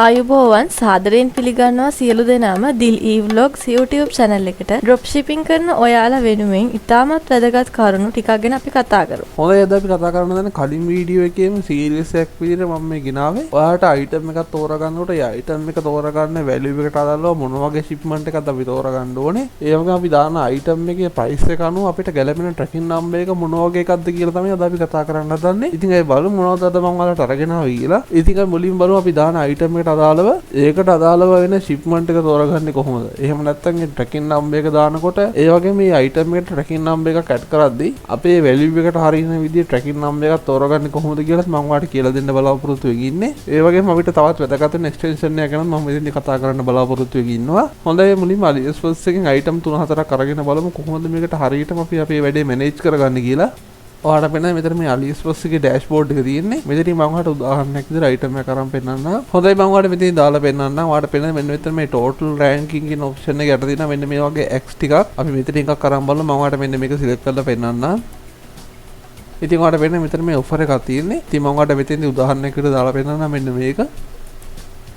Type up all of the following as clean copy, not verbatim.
ආයුබෝවන් සාදරයෙන් පිළිගන්නවා සියලු දෙනාම දිල් e-vlogs YouTube channel එකට dropshipping කරන ඔයාලා වෙනුවෙන් ඉතාමත් වැදගත් කරුණු ටිකක් ගැන අපි කතා කරමු. හොඳයි අද අපි කතා කරන්න දන්නේ කලින් වීඩියෝ එකේම සීරියස් එකක් විදිහට මම මේ ගෙනාවේ. ඔයාලට item එකක් තෝරගන්නකොට ඒ item එක තෝරගන්න value එකට අදාළව මොන වගේ shipment එකක්ද අපි තෝරගන්න ඕනේ. ඒ වගේම අපි දාන item එකේ price එක අනුව අපිට ගැළපෙන tracking number එක මොන වගේ එකක්ද කියලා තමයි අද අපි කතා කරන්න හදන්නේ. ඉතින් ඒ බලමු මොනවද අද මම ඔයාලට අරගෙන ආවේ කියලා. ඉතින් මුලින් බලමු අපි දාන item අදාළව ඒකට අදාළව වෙන shipment එක තෝරගන්නේ කොහොමද? එහෙම නැත්නම් මේ tracking number එක දානකොට ඒ වගේ මේ item එකට tracking number එකක් add කරද්දී අපේ value එකට හරියන විදිහේ tracking number එකක් තෝරගන්නේ කොහොමද කියලා මම ඔයාලට කියලා දෙන්න බලාපොරොත්තු වෙමින් ඉන්නේ. ඒ වගේම අපිට තවත් වැදගත් වෙන extension එකක් ගැන මම මෙතනදී කතා කරන්න බලාපොරොත්තු වෙමින් ඉන්නවා. හොඳයි මුලින්ම AliExpress එකෙන් item 3-4ක් අරගෙන බලමු කොහොමද මේකට හරියටම අපි අපේ වැඩේ manage කරගන්නේ කියලා. ඔයාලට පේනවා මෙතන මේ AliExpress එකේ dashboard එක තියෙන්නේ. මෙතනින් මම ඔයාලට උදාහරණයක් විදිහට item එකක් අරන් පෙන්නන්න. හොඳයි මම ඔයාලට මෙතනින් දාලා පෙන්නන්න. ඔයාලට පේනවා මෙන්න මෙතන මේ total ranking කියන option එක යට තියෙනවා. මෙන්න මේ වගේ X ටිකක්. අපි මෙතන එකක් අරන් බලමු. මම ඔයාලට මෙන්න මේක select කරලා පෙන්නන්න. ඉතින් ඔයාලට පේනවා මෙතන මේ offer එකක් තියෙන්නේ. ඉතින් මම ඔයාලට මෙතනින් උදාහරණයක් විදිහට දාලා පෙන්නන්න මෙන්න මේක.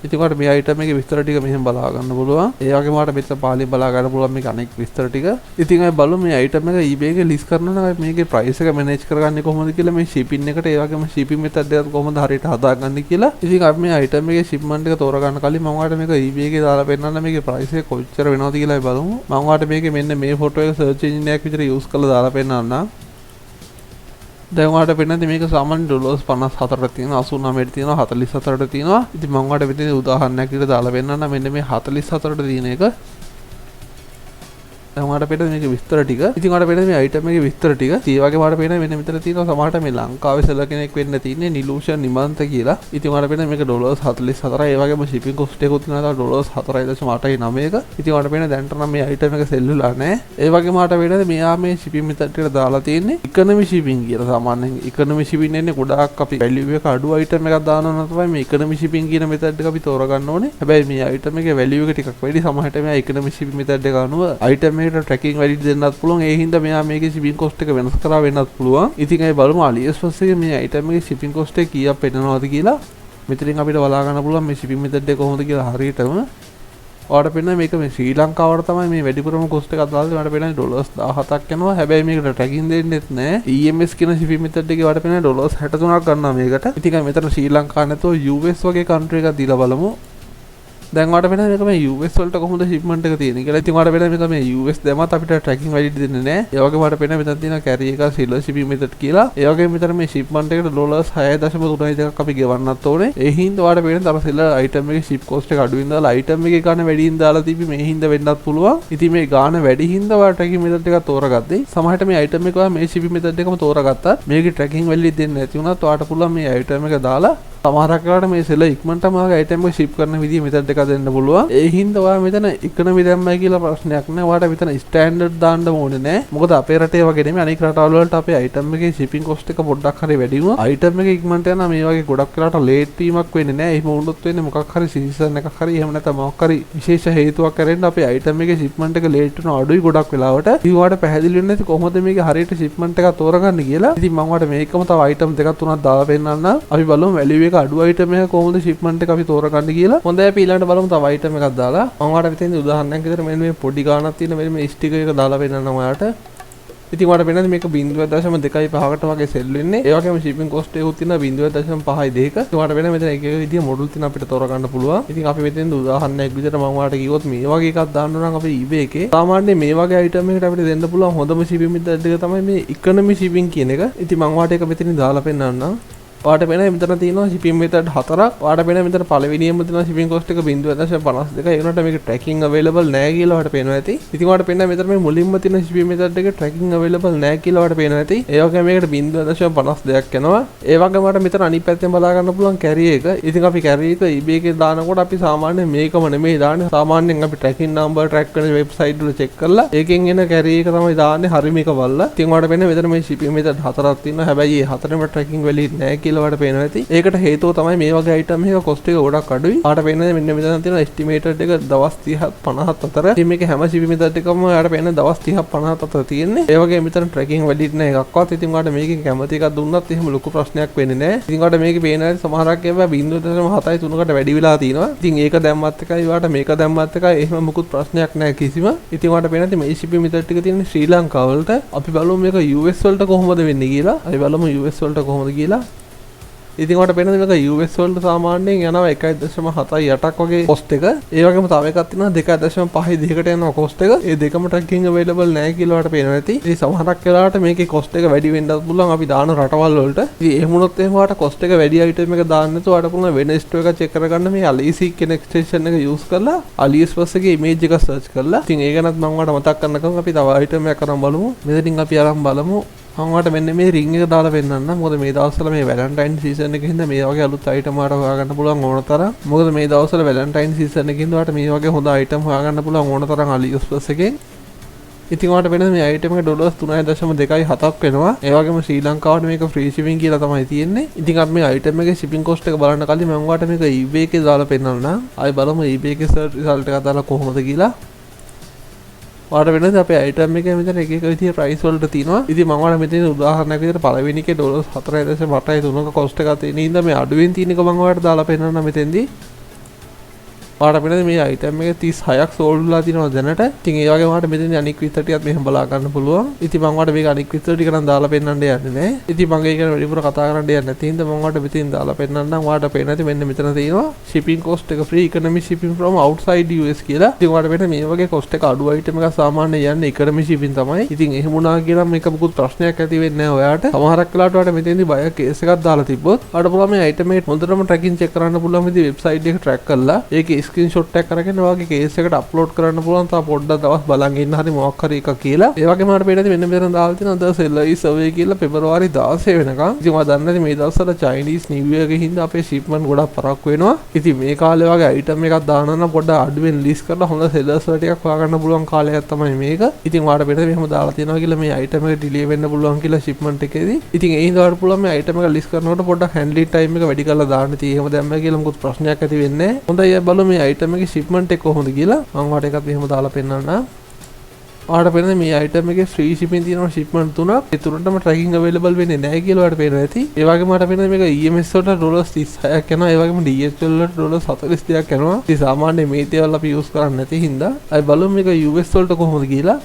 ඉතින් ඔයාලට මේ item එකේ විස්තර ටික මෙහෙම බලා ගන්න පුළුවන්. ඒ වගේම ඔයාලට මෙතන පාලියෙන් බලා ගන්න පුළුවන් මේක අනෙක් විස්තර ටික. ඉතින් අපි බලමු මේ item එක eBay එකේ list කරනවා නම් මේකේ price එක manage කරගන්නේ කොහොමද කියලා මේ shipping එකට ඒ වගේම shipping method එක කොහොමද හරියට හදාගන්නේ කියලා. ඉතින් අපි මේ item එකේ shipment එක තෝරගන්න කලින් මම ඔයාලට මේක eBay එකේ දාලා පෙන්නන්න මේකේ price එක කොච්චර වෙනවද කියලා බලමු. මම ඔයාලට මේකේ මෙන්න මේ photo එක search engine එකක් විදිහට use කරලා දාලා පෙන්නන්නම්. දැන් ඔයාලට පෙන්නන්නේ මේක සාමාන්‍ය ඩොලර්ස් 54ක් තියෙනවා 89ට තියෙනවා 44ට තියෙනවා. ඉතින් මම ඔයාලට මෙතන උදාහරණයක් විදිහට දාලා පෙන්නන්න මෙන්න මේ 44ට තියෙන එක. දැන් ඔයාලට පෙන්නන්නේ මේකේ විස්තර ටික. ඉතින් ඔයාලට පෙන්නන්නේ මේ item එකේ විස්තර ටික. ඒ වගේම ඔයාලට පෙන්නන්නේ මෙන්න මෙතන තියෙනවා සමහරට මේ ලංකාවේ සෙලර් කෙනෙක් වෙන්න තියෙන්නේ නිලූෂන් නිමන්ත කියලා. ඉතින් ඔයාලට පෙන්නන්නේ මේක ඩොලර්ස් 44යි. ඒ වගේම shipping cost එකකුත් තියෙනවා ඩොලර්ස් 4.89ක. ඉතින් ඔයාලට පෙන්නන්නේ දැන්ට නම් මේ item එක සෙල් වෙලා නැහැ. ඒ වගේම ඔයාලට පෙන්නන්නේ මෙයා මේ shipping method එකට දාලා තියෙන්නේ economy shipping කියලා. සාමාන්‍යයෙන් economy shipping එන්නේ ගොඩාක් අපි value එක අඩු item එකක් දානවා නම් තමයි මේ economy shipping කියන method එක අපි තෝරගන්න ඕනේ. හැබැයි මේ item එකේ value එක ටිකක් වැඩි. සමහරට මෙයා economy shipping method එක අනුව item එකට tracking value දෙන්නත් පුළුවන්. ඒ හින්දා මෙයා මේකේ shipping cost එක වෙනස් කරලා වෙන්නත් පුළුවන්. ඉතින් අපි බලමු AliExpress එකේ මේ item එකේ shipping cost එක කීයක් පෙන්නනවද කියලා. මෙතනින් අපිට බලා ගන්න පුළුවන් මේ shipping method එක කොහොමද කියලා හරියටම. ඔයාලට පෙන්නන මේක මේ ශ්‍රී ලංකාවට තමයි මේ වැඩිපුරම cost එකක් දාලා ඔයාලට පෙන්නන්නේ ඩොලර්ස් 17ක් යනවා. හැබැයි මේකට tracking දෙන්නෙත් නැහැ. EMS කියන shipping method එකේ ඔයාලට පෙන්නන්නේ ඩොලර්ස් 63ක් ගන්නවා මේකට. ඉතින් අපි මෙතන ශ්‍රී ලංකාව නැතුව US වගේ country එකක් දීලා බලමු. දැන් ඔයාලට පෙන්නන්නේ මේක මේ US වලට කොහොමද shipment එක තියෙන්නේ කියලා. ඉතින් ඔයාලට පෙන්නන්නේ මේක මේ US දැම්මත් අපිට tracking value දෙන්නේ නැහැ. ඒ වගේම ඔයාලට පෙන්නන්නේ මෙතන තියෙන carry එක seller shipping method කියලා. ඒ වගේම මෙතන මේ shipment එකට ඩොලර්ස් 6.32ක් අපි ගෙවන්නත් ඕනේ. ඒ හින්දා ඔයාලට පෙන්නන්නේ අර seller item එකේ ship cost එක අඩුවෙන් දාලා item එකේ ගාණ වැඩියෙන් දාලා තිබි මේ හින්දා වෙන්නත් පුළුවන්. ඉතින් මේ ගාණ වැඩි හින්දා ඔයාලට tracking method එකක් තෝරගත්තේ. සමහරට මේ item එක ඔයා මේ shipping method එකම තෝරගත්තා. මේකේ tracking value දෙන්නේ නැති වුණත් ඔයාලට පුළුවන් මේ item එක දාලා සමහරක් වෙලාවට මේ සෙලර් ඉක්මනටම ආගේ item එක ship කරන විදිහ method එකක් දෙන්න පුළුවන්. ඒ හින්දා ඔයා මෙතන economy දැම්මයි කියලා ප්‍රශ්නයක් නෑ. ඔයාලට මෙතන standard දාන්න ඕනේ නෑ. මොකද අපේ රටේ වගේ නෙමෙයි අනික රටවල් වලට අපේ item එකේ shipping cost එක පොඩ්ඩක් හරි වැඩි වුණා. item එක ඉක්මනට යනවා මේ වගේ ගොඩක් වෙලාවට late වීමක් වෙන්නේ නෑ. එහෙම වුණොත් වෙන්නේ මොකක් හරි season එකක් හරි එහෙම නැත්නම් මොකක් හරි විශේෂ හේතුවක් කරෙන්න අපේ item එකේ shipment එක late වෙනවා අඩුයි ගොඩක් වෙලාවට. ඉතින් ඔයාලට පැහැදිලි වෙන්නේ නැති කොහොමද මේකේ හරියට shipment එකක් තෝරගන්නේ කියලා. ඉතින් මම ඔයාලට මේකම තව item දෙකක් තුනක් දාලා පෙන්නන්නම්. අපි බලමු value එක අඩු item එක කොහොමද shipment එක අපි තෝරගන්නේ කියලා. හොඳයි අපි ඊළඟට බලමු තව item එකක් දාලා. මම ඔයාලට මෙතෙන්දී උදාහරණයක් විදිහට මෙන්න මේ පොඩි ගාණක් තියෙන මෙන්න මේ sticker එක දාලා පෙන්නන්නම් ඔයාලට. ඉතින් ඔයාලට පෙන්නන්නේ මේක 0.25කට වගේ සෙල් වෙන්නේ. ඒ වගේම shipping cost එකකුත් තියෙනවා 0.52ක. ඔයාලට වෙන මෙතන එක එක විදිහ මොඩල් තියෙන අපිට තෝරගන්න පුළුවන්. ඉතින් අපි මෙතෙන්දී උදාහරණයක් විදිහට මම ඔයාලට කිව්වොත් මේ වගේ එකක් දාන්න නම් අපි eBay එකේ සාමාන්‍යයෙන් මේ වගේ item එකකට අපිට දෙන්න පුළුවන් හොඳම shipping method එක තමයි මේ economy shipping කියන එක. ඉතින් මම ඔයාලට ඒක මෙතනින් දාලා පෙන්නන්නම්. ඔයාලට පේනවා මෙතන තියෙනවා shipping method 4ක්. ඔයාලට පේනවා මෙතන පළවෙනියෙන්ම තියෙනවා shipping cost එක 0.52. ඒ වුණාට මේක tracking available නැහැ කියලා ඔයාලට පේනවා ඇති. ඉතින් ඔයාලට පේනවා මෙතන මේ මුලින්ම තියෙන shipping method එකේ tracking available නැහැ කියලා ඔයාලට පේනවා ඇති. ඒ වගේම මේකට 0.52ක් යනවා. ඒ වගේම ඔයාලට මෙතන අනිත් පැත්තෙන් බලා ගන්න පුළුවන් carry එක. ඉතින් අපි carry එක eBay එකේ දානකොට අපි සාමාන්‍යයෙන් මේකම නෙමෙයි දාන්නේ. සාමාන්‍යයෙන් අපි tracking number track කරන website වල check කරලා ඒකෙන් එන carry එක තමයි දාන්නේ හරිම එක බලලා. ඉතින් ඔයාලට පේනවා මෙතන මේ shipping method 4ක් තියෙනවා. හැබැයි මේ හතරෙම tracking value නැහැ කියලා කියලා ඔයාලට පේනවා ඇති. ඒකට හේතුව තමයි මේ වගේ item එකක cost එක ගොඩක් අඩුයි. ඔයාලට පේන්නේ මෙන්න මෙතන තියෙන estimated එක දවස් 30 50 අතර. ඉතින් මේක හැම shipping method එකම ඔයාලට පේන්නේ දවස් 30 50 අතර තියෙන්නේ. ඒ වගේ මෙතන tracking වැඩිට නෑ එකක්වත්. ඉතින් ඔයාලට මේකෙන් කැමති එකක් දුන්නත් එහෙම ලොකු ප්‍රශ්නයක් වෙන්නේ නෑ. ඉතින් ඔයාලට මේකේ පේන හැටි සමහරක් ඒවා 0.7යි 3කට වැඩි වෙලා තියෙනවා. ඉතින් ඒක දැම්මත් එකයි ඔයාලට මේක දැම්මත් එකයි එහෙම මුකුත් ප්‍රශ්නයක් නෑ කිසිම. ඉතින් ඔයාලට පේන හැටි මේ shipping method ටික තියෙන්නේ ශ්‍රී ලංකාව වලට. අපි බලමු මේක US වලට කොහොමද වෙන්නේ කියලා. අපි බලමු US වලට කොහොමද කියලා. ඉතින් ඔයාලට පේනද මේක US වලට සාමාන්‍යයෙන් යනවා 1.78ක් වගේ cost එක. ඒ වගේම තව එකක් තියෙනවා 2.5 දෙකට යනවා cost එක. ඒ දෙකම tracking available නැහැ කියලා ඔයාලට පේනවා ඇති. ඉතින් සමහරක් වෙලාවට මේකේ cost එක වැඩි වෙන්නත් පුළුවන් අපි දාන රටවල් වලට. ඉතින් එහෙම වුණොත් එහෙම ඔයාලට cost එක වැඩි item එක දාන්න නැතුව ඔයාලට පුළුවන් වෙන store එක check කරගන්න මේ AliExpress කියන extension එක use කරලා AliExpress එකේ image එක search කරලා. ඉතින් ඒක ගැනත් මම ඔයාලට මතක් කරන්නකම් අපි තව item එකක් අරන් බලමු. මෙතනින් අපි අරන් බලමු. මම ඔයාලට මෙන්න මේ ring එක දාලා පෙන්නන්නම්. මොකද මේ දවස්වල මේ Valentine season එකේ හින්දා මේ වගේ අලුත් item ඔයාලට හොයාගන්න පුළුවන් ඕන තරම්. මොකද මේ දවස්වල Valentine season එකේ හින්දා ඔයාලට මේ වගේ හොඳ item හොයාගන්න පුළුවන් ඕන තරම් AliExpress එකෙන්. ඉතින් ඔයාලට වෙන මේ item එක $3.27ක් වෙනවා. ඒ වගේම ශ්‍රී ලංකාවට මේක free shipping කියලා තමයි තියෙන්නේ. ඉතින් අපි මේ item එකේ shipping cost එක බලන්න කලින් මම ඔයාලට මේක eBay එකේ දාලා පෙන්නන්නම්. ආයි බලමු eBay එකේ search result එක දාලා කොහොමද කියලා. ඔයාලට වෙනද අපේ item එකේ මෙතන එක එක විදිහේ price වලට තියෙනවා. ඉතින් මම ඔයාලට මෙතන උදාහරණයක් විදිහට පළවෙනි එකේ $4.83ක cost එකක් තියෙන හින්දා මේ අඩුවෙන් තියෙන එක මම ඔයාලට දාලා පෙන්නන්නම් මෙතෙන්දී. ඔයාලට වෙනද මේ item එක 36ක් sold වෙලා තියෙනවා දැනට. ඉතින් ඒ වගේම ඔයාලට මෙතෙන්දී අනික් විස්තර ටිකත් මෙහෙම බලා ගන්න පුළුවන්. ඉතින් මම ඔයාලට මේක අනික් විස්තර ටික නම් දාලා පෙන්නන්න යන්නේ නැහැ. ඉතින් මම ඒක ගැන වැඩිපුර කතා කරන්න යන්නේ නැති හින්දා මම ඔයාලට මෙතෙන් දාලා පෙන්නන්නම්. ඔයාලට පේන ඇති මෙන්න මෙතන තියෙනවා shipping cost එක free economy shipping from outside US කියලා. ඉතින් ඔයාලට වෙන මේ වගේ cost එක අඩු item එකක් සාමාන්‍යයෙන් යන්නේ economy shipping තමයි. ඉතින් එහෙම වුණා කියලා මේක මුකුත් ප්‍රශ්නයක් ඇති වෙන්නේ නැහැ ඔයාලට. සමහරක් වෙලාවට ඔයාලට මෙතෙන්දී බය කේස් එකක් දාලා තිබ්බොත් ඔයාලට පුළුවන් මේ item එක හොඳටම tracking check කරන්න පුළුවන් විදිහ website එක track කරලා ඒකේ screenshot එකක් අරගෙන ඔයාගේ කේස් එකට අප්ලෝඩ් කරන්න පුළුවන්. තා පොඩ්ඩක් දවස් බලන් ඉන්න හරි මොකක් හරි එකක් කියලා. ඒ වගේම මට පේන්නේ මෙන්න මෙතන දාලා තියෙනවා the seller is away කියලා පෙබරවාරි 16 වෙනකම්. ඉතින් මම දන්නේ නැති මේ දවස්වල Chinese New Year එකේ හින්දා අපේ shipment ගොඩක් පරක්කු වෙනවා. ඉතින් මේ කාලේ වගේ item එකක් දාන්න නම් පොඩ්ඩක් අඩුවෙන් list කරලා හොඳ sellers වල ටිකක් හොයාගන්න පුළුවන් කාලයක් තමයි මේක. ඉතින් ඔයාලට පේන්නේ මෙහෙම දාලා තියෙනවා කියලා මේ item එක delay වෙන්න පුළුවන් කියලා shipment එකේදී. ඉතින් ඒ හින්දා ඔයාලට පුළුවන් මේ item එක list කරනකොට පොඩ්ඩක් handling time එක වැඩි කරලා දාන්න. ඉතින් එහෙම දැම්මම කියලා මොකුත් ප්‍රශ්නයක් ඇති වෙන්නේ නැහැ. හොඳයි බලමු මේ item එකේ shipment එක කොහොමද කියලා. මම ඔයාලට එකක් මෙහෙම දාලා පෙන්නන්නම්. ඔයාලට පේන්නේ මේ item එකේ free shipping තියෙනවා shipment 3ක්. ඒ තුනටම tracking available වෙන්නේ නැහැ කියලා ඔයාලට පේනවා ඇති. ඒ වගේම ඔයාලට පේන්නේ මේක EMS වලට $36ක් යනවා. ඒ වගේම DHL වලට $42ක් යනවා. ඉතින් සාමාන්‍යයෙන් මේ දේවල් අපි use කරන්නේ නැති හින්දා අය බලමු මේක US වලට කොහොමද කියලා.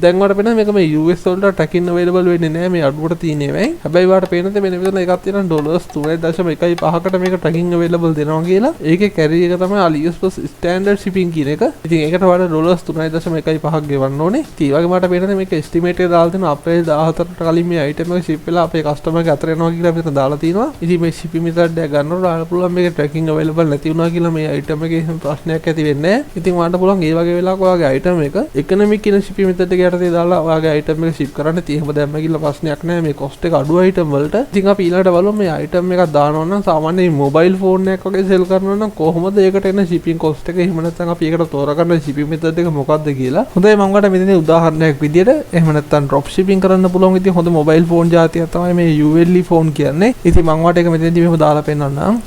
දැන් ඔයාලට පේනවා මේක මේ US වලට tracking available වෙන්නේ නැහැ මේ අඩුවට තියෙන ඒවායි. හැබැයි ඔයාලට පේනද මෙන්න මෙතන එකක් තියෙනවා $3.15කට මේක tracking available දෙනවා කියලා. ඒකේ carry එක තමයි AliExpress standard shipping කියන එක. ඉතින් ඒකට ඔයාලට $3.15ක් ගෙවන්න ඕනේ. ඉතින් ඒ වගේම මට පේනද මේක estimate එක දාලා තියෙනවා අප්‍රේල් 14ට කලින් මේ item එක ship වෙලා අපේ customer ගේ අතර යනවා කියලා මෙතන දාලා තියෙනවා. ඉතින් මේ shipping method එක ගන්නකොට ඔයාලට පුළුවන් මේක tracking available නැති වුණා කියලා මේ item එකේ ප්‍රශ්නයක් ඇති වෙන්නේ නැහැ. ඉතින් ඔයාලට පුළුවන් ඒ වගේ වෙලාවක ඔයාගේ item එක economic කියන shipping method එක යටතේ දාලා ඔයාගේ item එක ship කරන්න. ඉතින් එහෙම දැම්ම කියලා ප්‍රශ්නයක් නැහැ. මේ cost එක අඩු item වලට. ඉතින් අපි ඊළඟට බලමු මේ item එකක් දානවා නම් සාමාන්‍යයෙන් mobile phone එකක් වගේ sell කරනවා නම් කොහොමද ඒකට එන shipping cost එක. එහෙම නැත්නම් අපි ඒකට තෝරගන්න shipping method එක මොකක්ද කියලා. හොඳයි මම ඔයාලට මෙතන උදාහරණයක් විදියට එහෙම නැත්නම් drop shipping කරන්න පුළුවන් විදිය හොඳ mobile phone જાතියක් තමයි මේ ULE phone කියන්නේ. ඉතින් මම ඔයාලට ඒක මෙතනදී මෙහෙම දාලා පෙන්නන්නම්.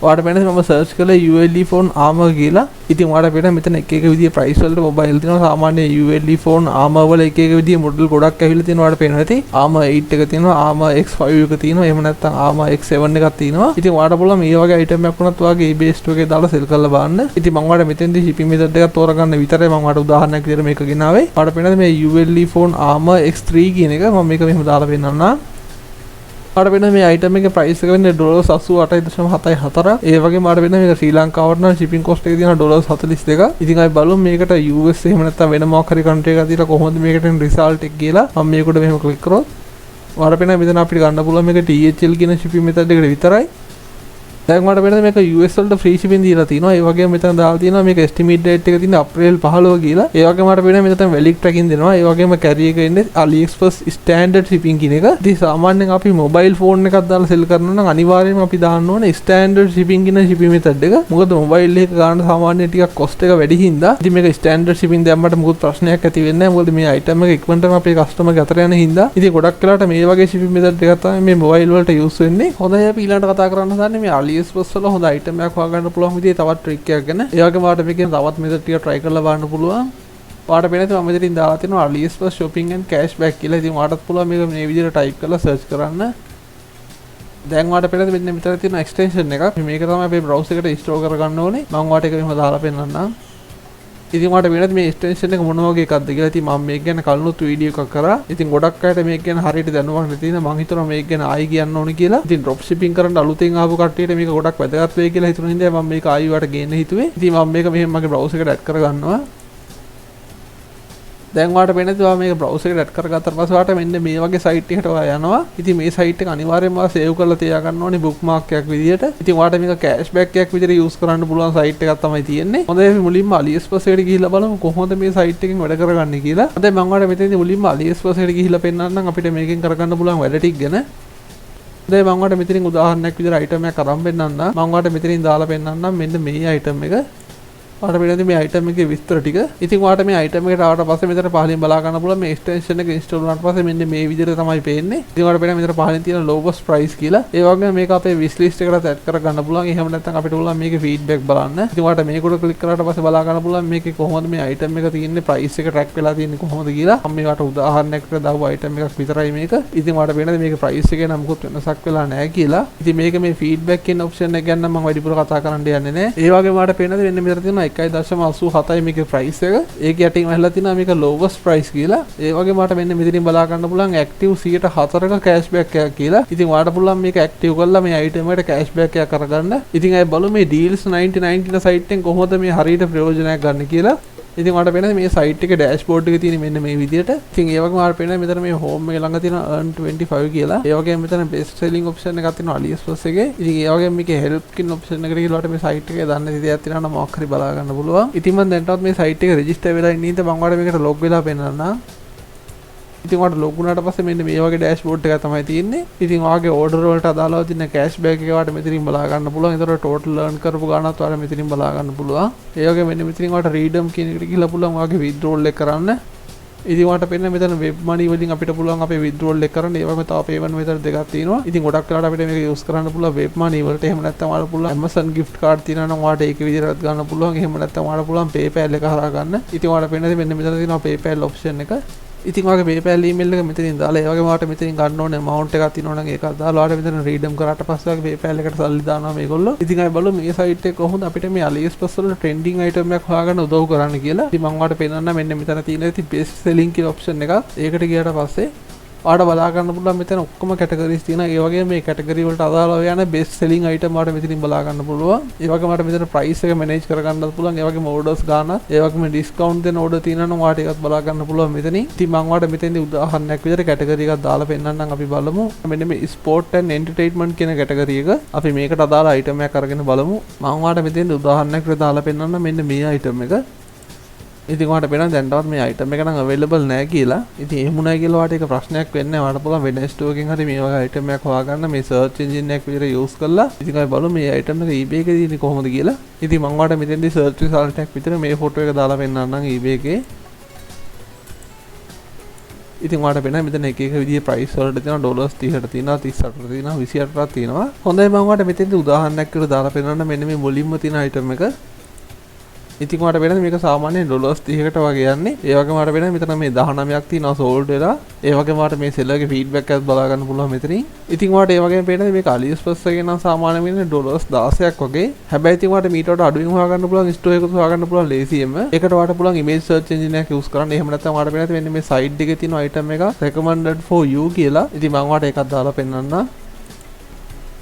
ඔයාලට පේන්නේ මම search කළේ ULE phone armor කියලා. ඉතින් ඔයාලට පේනවා මෙතන එක එක විදිහේ price වලට mobile තියෙනවා. සාමාන්‍ය ULE phone armor වල එක එක විදිහේ model ගොඩක් ඇවිල්ලා තියෙනවා. ඔයාලට පේනවා ඇති. armor 8 එක තියෙනවා, armor X5 එක තියෙනවා, එහෙම නැත්නම් armor X7 එකක් තියෙනවා. ඉතින් ඔයාලට පුළුවන් මේ වගේ item එකක් වුණත් ඔයාගේ eBay store එකේ දාලා sell කරලා බලන්න. ඉතින් මම ඔයාලට මෙතෙන්දී shipping method එකක් තෝරගන්න විතරයි මම ඔයාලට උදාහරණයක් විදිහට මේක ගෙනාවේ. ඔයාලට පේනවාද මේ ULE phone armor X3 කියන එක. මම මේක මෙහෙම දාලා පෙන්නන්නම්. ඔයාලට පේනවා මේ ULE phone armor X3 කියන එක මේ shipping method එක යටතේ දාලා sell කරලා බලන්න. ඉතින් මම ඔයාලට මෙතෙන්දී shipping method එක තෝරගන්න විතරයි මම ඔයාලට උදාහරණයක් විදිහට මේක ගෙනාවේ. ඔයාලට පේනවාද මේ ULE phone armor X3 කියන එක. මම මේක මෙහෙම දාලා පෙන්නන්නම්. ඔයාලට වෙන මේ item එකේ price එක වෙන්නේ $88.74. ඒ වගේම ඔයාලට වෙන මේක ශ්‍රී ලංකාවට නම් shipping cost එක තියෙනවා $42. ඉතින් අපි බලමු මේකට US එහෙම නැත්නම් වෙන මොකක් හරි country එකක් දීලා කොහොමද මේකට එන result එක කියලා. මම මේකට මෙහෙම click කරොත් ඔයාලට වෙන මෙතන අපිට ගන්න පුළුවන් මේක DHL කියන shipping method එකට විතරයි. දැන් මට වෙන මේක US වලට ෆ්‍රී shipping දීලා තිනවා. ඒ වගේම මෙතන දාලා තිනවා මේක estimate date එක තියෙන අප්‍රේල් 15 කියලා. ඒ වගේම මට වෙන මෙතන valid tracking දෙනවා. ඒ වගේම carrier එක ඉන්නේ AliExpress standard shipping කියන එක. ඉතින් සාමාන්‍යයෙන් අපි mobile phone එකක් දාලා sell කරනවා නම් අනිවාර්යයෙන්ම අපි දාන්න ඕනේ standard shipping කියන shipping method එක. මොකද mobile එක ගන්න සාමාන්‍යයෙන් ටිකක් cost එක වැඩි හින්දා ඉතින් මේක standard shipping දැම්මට මොකුත් ප්‍රශ්නයක් ඇති වෙන්නේ නැහැ. මොකද මේ item එක ඉක්මනටම අපේ customer ගේ අතට යන හින්දා ඉතින් ගොඩක් වෙලාවට මේ වගේ shipping method එකක් තමයි මේ mobile වලට use වෙන්නේ. හොඳයි අපි ඊළඟට කතා කරන්න හදන්නේ මේ AliExpress වල හොඳ item එකක් හොයාගන්න පුළුවන් විදිහේ තවත් trick එකක් ගැන. ඒ වගේම ඔයාලට මේකෙන් තවත් method ටික try කරලා බලන්න පුළුවන්. ඔයාලට පේනවා මම මෙතනින් දාලා තියෙනවා AliExpress shopping and cashback කියලා. ඉතින් ඔයාලටත් පුළුවන් මේක මේ විදිහට type කරලා search කරන්න. දැන් ඔයාලට පේනද මෙන්න මෙතන තියෙන extension එකක්. මේක තමයි අපේ browser එකට install කරගන්න ඕනේ. මම ඔයාලට ඒක මෙහෙම දාලා පෙන්නන්නම්. ඉතින් ඔයාලට වෙනද මේ extension එක මොන වගේ එකක්ද කියලා. ඉතින් මම මේක ගැන කලිනුත් වීඩියෝ එකක් කරා. ඉතින් ගොඩක් අයට මේක ගැන හරියට දැනුමක් නැති නිසා මම හිතනවා මේක ගැන ආයි කියන්න ඕනේ කියලා. ඉතින් drop shipping කරන්න අලුතෙන් ආපු කට්ටියට මේක ගොඩක් වැදගත් වෙයි කියලා හිතුන හින්දා මම මේක ආයි වට ගේන්න හිතුවේ. ඉතින් මම මේක මෙහෙම මගේ browser එකට add කරගන්නවා. දැන් ඔයාලට වෙනද මේක browser එකට add කරගත්තාට පස්සේ ඔයාලට මෙන්න මේ වගේ site එකකට ඔයා යනවා. ඉතින් මේ site එක අනිවාර්යයෙන්ම ඔයා save කරලා තියාගන්න ඕනේ bookmark එකක් විදියට. ඉතින් ඔයාලට මේක cashback එකක් විදියට use කරන්න පුළුවන් site එකක් තමයි තියෙන්නේ. හොඳයි අපි මුලින්ම AliExpress එකට ගිහිල්ලා බලමු කොහොමද මේ site එකෙන් වැඩ කරගන්නේ කියලා. හොඳයි මම ඔයාලට මෙතනදී මුලින්ම AliExpress එකට ගිහිල්ලා පෙන්නන්නම් අපිට මේකෙන් කරගන්න පුළුවන් වැඩ ටික ගැන. හොඳයි මම ඔයාලට මෙතනින් උදාහරණයක් විදියට item එකක් අරන් පෙන්නන්නම්. මම ඔයාලට මෙතනින් දාලා පෙන්නන්නම් මෙන්න මේ item එක. ඔයාලට වෙනද මේ item එකේ විස්තර ටික. ඉතින් ඔයාලට මේ item එකට ආවට පස්සේ මෙතන පහලින් බලා ගන්න පුළුවන් මේ extension එක install වුණාට පස්සේ මෙන්න මේ විදිහට තමයි පේන්නේ. ඉතින් ඔයාලට පේනවා මෙතන පහලින් තියෙන lowest price කියලා. ඒ වගේම මේක අපේ wish list එකට add කර ගන්න පුළුවන්. එහෙම නැත්නම් අපිට පුළුවන් මේකේ feedback බලන්න. ඉතින් ඔයාලට මේක උඩ click කරාට පස්සේ බලා ගන්න පුළුවන් මේකේ කොහොමද මේ item එක තියෙන්නේ price එක track වෙලා තියෙන්නේ කොහොමද කියලා. මම මේකට උදාහරණයකට දාපු item එකක් විතරයි මේක. ඉතින් ඔයාලට පේනද මේකේ price එකේ නම් මොකුත් වෙනසක් වෙලා නැහැ කියලා. ඉතින් මේක මේ feedback කියන option එක ගැන මම වැඩිපුර කතා කරන්න යන්නේ නැහැ. ඒ වගේම ඔයාලට පේනද මෙන්න මෙතන තියෙනවා 1.87 මේකේ price එක. ඒක යටින් වැහලා තිනවා මේක lowest price කියලා. ඒ වගේම මට මෙන්න මෙතනින් බලා ගන්න පුළුවන් active 104ක cashback එකක් කියලා. ඉතින් ඔයාලට පුළුවන් මේක active කරලා මේ item එකට cashback එකක් කරගන්න. ඉතින් අය බලමු මේ deals 99 කියන site එකෙන් කොහොමද මේ හරියට ප්‍රයෝජනයක් ගන්න කියලා. ඉතින් ඔයාලට පේනද මේ site එකේ dashboard එක තියෙන්නේ මෙන්න මේ විදිහට. ඉතින් ඒ වගේම ඔයාලට පේනවා මෙතන මේ home එක ළඟ තියෙන earn 25 කියලා. ඒ වගේම මෙතන best selling option එකක් තියෙනවා AliExpress එකේ. ඉතින් ඒ වගේම මේකේ help කියන option එකට ගිහලා ඔයාලට මේ site එකේ දන්න දෙයක් තියෙනවා නම් මොකක් හරි බලා ගන්න පුළුවන්. ඉතින් මම දැන්ටවත් මේ site එක register වෙලා ඉන්න ඉතින් මම ඔයාලට මේකට log වෙලා පෙන්නන්නම්. ඉතින් ඔයාලට log වුණාට පස්සේ මෙන්න මේ වගේ dashboard එකක් තමයි තියෙන්නේ. ඉතින් ඔයාගේ order වලට අදාළව තියෙන cashback එක ඔයාලට මෙතනින් බලා ගන්න පුළුවන්. ඒතකොට total earn කරපු ගාණත් ඔයාලට මෙතනින් බලා ගන්න පුළුවන්. ඒ වගේම මෙන්න මෙතනින් ඔයාලට redeem කියන එකට ගිහලා පුළුවන් ඔයාගේ withdrawal එක කරන්න. ඉතින් ඔයාලට පේන මෙතන web money වලින් අපිට පුළුවන් අපේ withdrawal එක කරන්න. ඒ වගේම තව payment method දෙකක් තියෙනවා. ඉතින් ගොඩක් වෙලාවට අපිට මේක use කරන්න පුළුවන් web money වලට. එහෙම නැත්නම් ඔයාලට පුළුවන් Amazon gift card තියෙනවා නම් ඔයාලට ඒක විදිහට ගන්න පුළුවන්. එහෙම නැත්නම් ඔයාලට පුළුවන් PayPal එක හරහා ගන්න. ඉතින් ඔයාලට පේනද මෙන්න මෙතන තියෙනවා PayPal option එක. ඉතින් ඔයාගේ PayPal email එක මෙතනින් දාලා ඒ වගේම ඔයාලට මෙතනින් ගන්න ඕනේ amount එකක් තියෙනවා නම් ඒකත් දාලා ඔයාලට මෙතන redeem කරාට පස්සේ ඔයාගේ PayPal එකට සල්ලි දානවා මේගොල්ලෝ. ඉතින් අය බලමු මේ site එක කොහොමද අපිට මේ AliExpress වල trending item එකක් හොයාගන්න උදව් කරන්න කියලා. ඉතින් මම ඔයාලට පෙන්නන්න මෙන්න මෙතන තියෙන ඉතින් best selling කියලා option එකක්. ඒකට ගියාට පස්සේ ඔයාලට බලා ගන්න පුළුවන් මෙතන ඔක්කොම categories තියෙනවා. ඒ වගේම මේ category වලට අදාළව යන best selling item ඔයාලට මෙතනින් බලා ගන්න පුළුවන්. ඒ වගේම ඔයාලට මෙතන price එක manage කර ගන්නත් පුළුවන්. ඒ වගේම orders ගන්න. ඒ වගේම discount දෙන order තියෙනවා නම් ඔයාලට ඒකත් බලා ගන්න පුළුවන් මෙතනින්. ඉතින් මම ඔයාලට මෙතෙන්දී උදාහරණයක් විදිහට category එකක් දාලා පෙන්නන්නම් අපි බලමු. මෙන්න මේ sport and entertainment කියන category එක අපි මේකට අදාළ item එකක් අරගෙන බලමු. මම ඔයාලට මෙතෙන්දී උදාහරණයක් විදිහට දාලා පෙන්නන්නම් මෙන්න මේ item එක. ඉතින් ඔයාලට පේනවා දැන්ටවත් මේ item එක නම් available නැහැ කියලා. ඉතින් එහෙම නැහැ කියලා ඔයාලට ඒක ප්‍රශ්නයක් වෙන්නේ නැහැ. ඔයාලට පුළුවන් වෙන store එකකින් හරි මේ වගේ item එකක් හොයාගන්න මේ search engine එකක් විදිහට use කරලා. ඉතින් අපි බලමු මේ item එක eBay එකේ තියෙන්නේ කොහොමද කියලා. ඉතින් මම ඔයාලට මෙතෙන්දී search result එකක් විතර මේ photo එක දාලා පෙන්නන්නම් eBay එකේ. ඉතින් ඔයාලට පේනවා මෙතන එක එක විදිහේ price වලට තියෙනවා ඩොලර්ස් 30ට තියෙනවා 38ට තියෙනවා 28ට තියෙනවා. හොඳයි මම ඔයාලට මෙතෙන්දී උදාහරණයක් විතර දාලා පෙන්නන්න මෙන්න මේ මුලින්ම තියෙන item එක. ඉතින් ඔයාලට වෙනද මේක සාමාන්‍යයෙන් ඩොලර්ස් 30කට වගේ යන්නේ. ඒ වගේම ඔයාලට වෙනද මෙතන මේ 19ක් තියෙනවා සෝල්ඩ් වෙලා. ඒ වගේම ඔයාලට මේ සෙල්ලර්ගේ ෆීඩ්බැක් එකත් බලා ගන්න පුළුවන් මෙතනින්. ඉතින් ඔයාලට ඒ වගේම පේනද මේක AliExpress එකේ නම් සාමාන්‍යයෙන් වෙන්නේ ඩොලර්ස් 16ක් වගේ. හැබැයි ඉතින් ඔයාලට මීට වඩා අඩුවෙන් හොයාගන්න පුළුවන් ස්ටෝර් එකක හොයාගන්න පුළුවන් ලේසියෙන්ම. ඒකට ඔයාලට පුළුවන් image search engine එකක් use කරන්න. එහෙම නැත්නම් ඔයාලට වෙනද මෙන්න මේ site එකේ තියෙන item එක recommended for you කියලා. ඉතින් මම ඔයාලට ඒකත් දාලා පෙන්නන්නම්.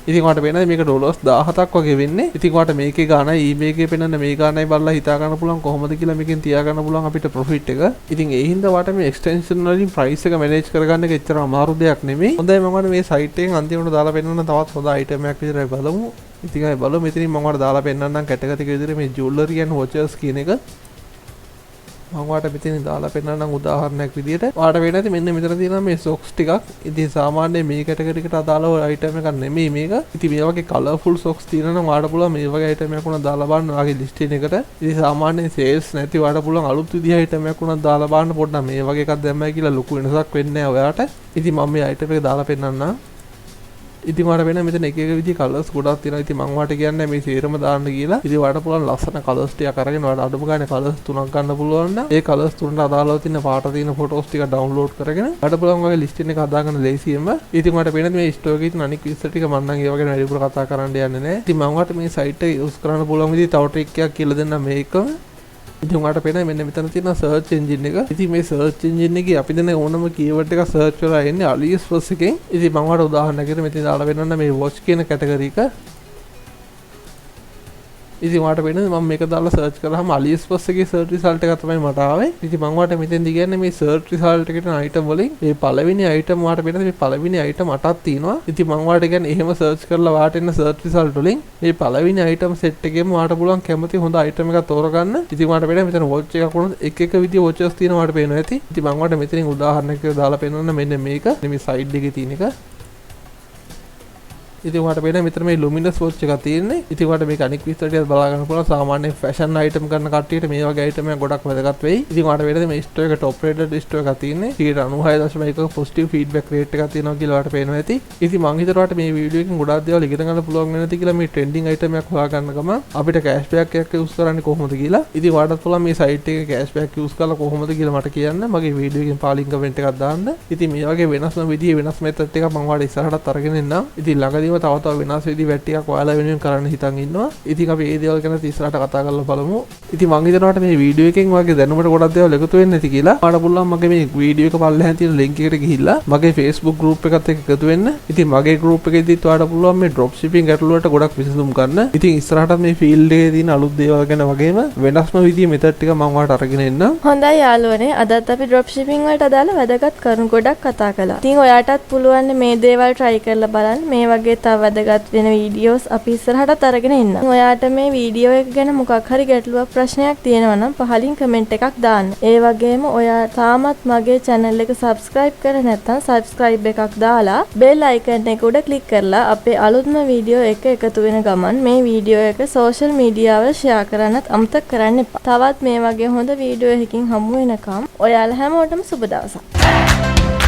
ඉතින් ඔයාලට පේනවා මේක ඩොලර්ස් 17ක් වගේ වෙන්නේ. ඉතින් ඔයාලට මේකේ ගානයි eBay එකේ පෙන්නන මේ ගානයි බලලා හිතා ගන්න පුළුවන් කොහොමද කියලා මේකෙන් තියා ගන්න පුළුවන් අපිට ප්‍රොෆිට් එක. ඉතින් ඒ හින්දා ඔයාලට මේ එක්ස්ටෙන්ෂන් වලින් ප්‍රයිස් එක මැනේජ් කරගන්න එක එච්චර අමාරු දෙයක් නෙමෙයි. හොඳයි මම ඔයාලට මේ සයිට් එකෙන් අන්තිමට දාලා පෙන්නන තවත් හොඳ අයිටම් එකක් විතරයි බලමු. ඉතින් අය බලමු මෙතනින් මම ඔයාලට දාලා පෙන්නන්නම් කැටගරි එක විදිහට මේ ජුවලරි and watches කියන එක. මම ඔයාලට මෙතනින් දාලා පෙන්නන්නම් උදාහරණයක් විදිහට. ඔයාලට වෙන්නේ නැති මෙන්න මෙතන තියෙනවා මේ සොක්ස් ටිකක්. ඉතින් සාමාන්‍යයෙන් මේ කැටගරි එකට අදාළව අයිටම් එකක් නෙමෙයි මේක. ඉතින් මේ වගේ කලර්ෆුල් සොක්ස් තියෙනවා නම් ඔයාලට පුළුවන් මේ වගේ අයිටම් එකක් උනත් දාලා බලන්න ඔයාගේ ලිස්ටින් එකට. ඉතින් සාමාන්‍යයෙන් සේල්ස් නැති ඔයාලට පුළුවන් අලුත් විදිහ අයිටම් එකක් උනත් දාලා බලන්න පොඩ්ඩක් මේ වගේ එකක් දැම්මයි කියලා ලොකු වෙනසක් වෙන්නේ නැහැ ඔයාලට. ඉතින් මම මේ අයිටම් එක දාලා පෙන්නන්නම්. ඉතින් ඔයාලට වෙන මෙතන එක එක විදිහේ කලර්ස් ගොඩක් තියෙනවා. ඉතින් මම ඔයාලට කියන්නේ මේ සේරම දාන්න කියලා. ඉතින් ඔයාලට පුළුවන් ලස්සන කලර්ස් ටිකක් අරගෙන ඔයාලට අඩුම ගානේ කලර්ස් 3ක් ගන්න පුළුවන් නම් ඒ කලර්ස් 3ට අදාළව තියෙන පාට තියෙන ෆොටෝස් ටික ඩවුන්ලෝඩ් කරගෙන ඔයාලට පුළුවන් වගේ ලිස්ටින් එක හදාගන්න ලේසියෙන්ම. ඉතින් ඔයාලට වෙන මේ ස්ටෝර් එකේ තියෙන අනික් විස්තර ටික මම නම් ඒ වගේ වැඩිපුර කතා කරන්න යන්නේ නැහැ. ඉතින් මම ඔයාලට මේ සයිට් එක යූස් කරන්න පුළුවන් විදිහ තව ට්‍රික් එකක් කියලා දෙන්නම් මේකම. ඉතින් ඔයාලට පේනවා මෙන්න මෙතන තියෙන සර්ච් එන්ජින් එක. ඉතින් මේ සර්ච් එන්ජින් එකේ අපි දෙන ඕනම කීවර්ඩ් එක සර්ච් කරලා එන්නේ AliExpress එකෙන්. ඉතින් මම ඔයාලට උදාහරණයක් විදිහට මෙතන දාලා වෙනන්න මේ watch කියන කැටගරි එක. ඉතින් ඔයාලට වෙන්නේ මම මේක දාලා සර්ච් කරාම AliExpress එකේ සර්ච් රිසල්ට් එක තමයි මට ආවේ. ඉතින් මම ඔයාලට මෙතෙන්දි කියන්නේ මේ සර්ච් රිසල්ට් එකට අයිටම් වලින් මේ පළවෙනි අයිටම් ඔයාලට වෙන්නේ මේ පළවෙනි අයිටම් 8ක් තියෙනවා. ඉතින් මම ඔයාලට කියන්නේ එහෙම සර්ච් කරලා ඔයාලට එන සර්ච් රිසල්ට් වලින් මේ පළවෙනි අයිටම් සෙට් එකේම ඔයාලට පුළුවන් කැමති හොඳ අයිටම් එකක් තෝරගන්න. ඉතින් ඔයාලට වෙන්නේ මෙතන watch එකක් වුණොත් එක එක විදිය watches තියෙනවා ඔයාලට පේනවා ඇති. ඉතින් මම ඔයාලට මෙතනින් උදාහරණයක් විදිහට දාලා පෙන්නන්න මෙන්න මේක. මේ සයිඩ් එකේ තියෙන එක. ඉතින් ඔයාලට පේනවා මෙතන මේ luminous watch එකක් තියෙන්නේ. ඉතින් ඔයාලට මේක අනික් විස්තර ටිකක් බලා ගන්න පුළුවන්. සාමාන්‍ය ෆැෂන් අයිටම් කරන කට්ටියට මේ වගේ අයිටම් එක ගොඩක් වැදගත් වෙයි. ඉතින් ඔයාලට පේනවා මේ ස්ටෝර් එක top rated ස්ටෝර් එකක් තියෙන්නේ. 96.1 positive feedback rate එකක් තියෙනවා කියලා ඔයාලට පේනවා ඇති. ඉතින් මං හිතුවා ඔයාලට මේ වීඩියෝ එකෙන් ගොඩක් දේවල් ඉගෙන ගන්න පුළුවන් වෙන නැති කියලා මේ trending item එකක් හොයාගන්න ගමන් අපිට cashback එකක් use කරන්නේ කොහොමද කියලා. ඉතින් ඔයාලට පුළුවන් මේ site එකේ cashback use කරලා කොහොමද කියලා මට කියන්න. මගේ වීඩියෝ එකෙන් පාලින් කමෙන්ට් එකක් දාන්න. ඉතින් මේ වගේ වෙනස්ම විදිහේ වෙනස් method එකක් මම ඔයාලට ඉස්සරහටත් අරගෙන එන්නම්. ඉතින් ළඟදීම තව වෙනස් විදි වැට්ටියක් ඔයාලා වෙනුවෙන් කරන්න හිතන් ඉන්නවා. ඉතින් අපි මේ දේවල් ගැන ඉස්සරහට කතා කරලා බලමු. ඉතින් මං හිතනවාට මේ වීඩියෝ එකෙන් වගේ දැනුමට ගොඩක් දේවල් එකතු වෙන්නේ නැති කියලා. ඔයාලට පුළුවන් මගේ මේ වීඩියෝ එක පල්ලෙහාන් තියෙන link එකට ගිහිල්ලා මගේ Facebook group එකත් එක්ක එකතු වෙන්න. ඉතින් මගේ group එකේදීත් ඔයාලට පුළුවන් මේ dropshipping ගැටලු වලට ගොඩක් විසඳුම් ගන්න. ඉතින් ඉස්සරහට මේ field එකේ තියෙන අලුත් දේවල් ගැන වගේම වෙනස්ම විදිහේ method ටික මම ඔයාලට අරගෙන එන්නම්. හොඳයි යාළුවනේ අදත් අපි dropshipping වලට අදාළ වැදගත් කරුණු ගොඩක් කතා කළා. ඉතින් ඔයාටත් පුළුවන් මේ දේවල් try කරලා බලන්න. මේ වගේ තව වැදගත් වෙන වීඩියෝස් අපි ඉස්සරහටත් අරගෙන එන්න. ඔයාට මේ වීඩියෝ එක ගැන මොකක් හරි ගැටලුවක් ප්‍රශ්නයක් තියෙනවා නම් පහලින් කමෙන්ට් එකක් දාන්න. ඒ වගේම ඔයා තාමත් මගේ channel එක subscribe කර නැත්නම් subscribe එකක් දාලා bell icon එක උඩ click කරලා අපේ අලුත්ම වීඩියෝ එක එකතු වෙන ගමන් මේ වීඩියෝ එක social media වල share කරන්නත් අමතක කරන්න එපා. තවත් මේ වගේ හොඳ වීඩියෝ එකකින් හමු වෙනකම් ඔයාලා හැමෝටම සුබ දවසක්.